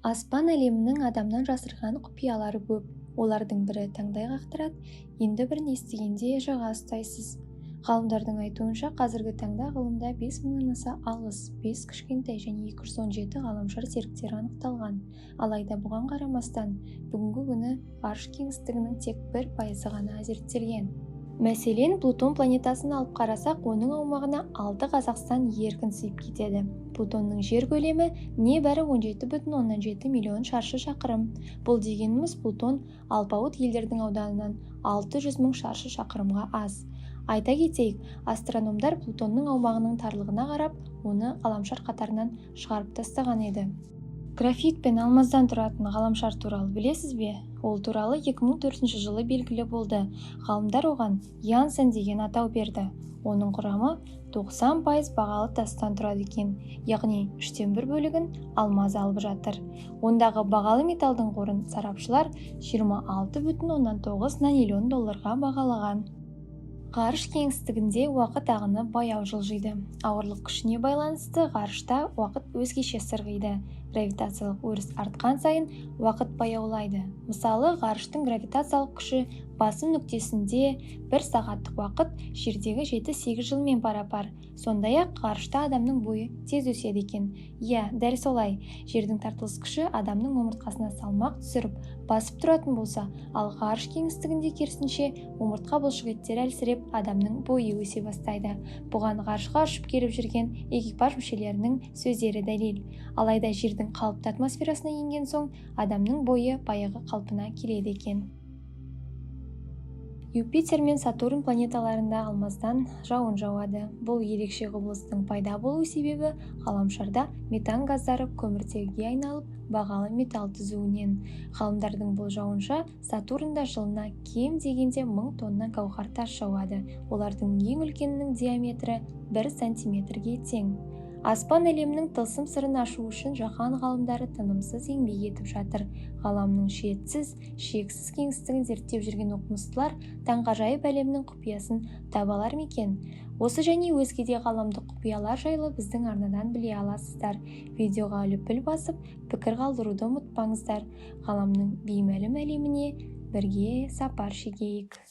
Аспан әлемінің адамнан жасырған құпиялары көп. Олардың бірі таңдай қақтырады, енді бірін естігенде жыға ұстайсыз. Ғалымдардың айтуынша, қазіргі таңда ғылымда 5000-нан аса алыс, 5 кішкентай және 217 ғаламшар серіктері анықталған. Алайда бұған қарамастан, бүгінгі күні ғарыш кеңістігінің тек 1% ғана зерттелген. Мәселен, Плутон планетасын алып қарасақ, оның аумағына 6 Қазақстан еркін сыйып кетеді. Плутонның жер көлемі небәрі 17,7 миллион шаршы шақырым. Бұл дегеніміз Плутон алпауыт елдердің ауданынан 600 мың шаршы шақырымға аз. Айта кетейік, астрономдар Плутонның аумағының тарлығына қарап, оны ғаламшар қатарынан шығарып тастаған еді. Графит пен алмаздан тұратын ғаламшар туралы білесіз бе? Ол туралы 2004 жылы белгілі болды. Ғалымдар оған Янсен деген атау берді. Оның құрамы 90% бағалы тастан тұрады екен, яғни 1/3 бөлігін алмаз алып жатыр. Ондағы бағалы металдың қорын сарапшылар 26,9 нанилион долларға бағалаған. Ғарыш кеңістігінде уақыт ағыны баяу жылжиды. Ауырлық күшіне байланысты ғарышта уақыт өзгеше сырғиды. Гравитациялық өріс артқан сайын уақыт баяулайды. Мысалы, ғарыштың гравитациялық күші басым нүктесінде 1 сағаттық уақыт жердегі 7-8 жылмен пара-пар. Сондай-ақ ғарышта адамның бойы тез өседі екен. Иә, дәл солай. Жердің тартылыс күші адамның омыртқасына салмақ түсіріп, басып тұратын болса, ал ғарыш кеңістігінде керісінше омыртқа бұлшықеттері әлсіреп, адамның бойы өсе бастайды. Бұған ғарышқа ұшып келіп жүрген экипаж мүшелерінің сөздері дәлел. Алайда жердің қалыпты атмосферасына енген соң, адамның бойы баяғы қалпына келеді екен. Юпитер мен Сатурн планеталарында алмаздан жауын жауады. Бұл ерекше құбылыстың пайда болу себебі ғаламшарда метан газдары көміртегіге айналып, бағалы металл түзуінен. Ғалымдардың болжауынша, Сатурнда жылына кем дегенде 1000 тонна гауһар тас жауады. Олардың ең үлкенінің диаметрі 1 сантиметрге тең. Аспан әлемінің тылсым сырын ашу үшін жаһан ғалымдары тынымсыз еңбек етіп жатыр. Ғаламның шексіз кеңістігін зерттеп жүрген оқымыстылар таңғажайып әлемнің құпиясын табалар ма екен? Осы және өзге де ғаламдық құпиялар жайлы біздің арнадан біле аласыздар. Видеоға лүпіл басып, пікір қалдыруды ұмытпаңыздар. Ғаламның беймәлім әлеміне бірге сапар шегейік.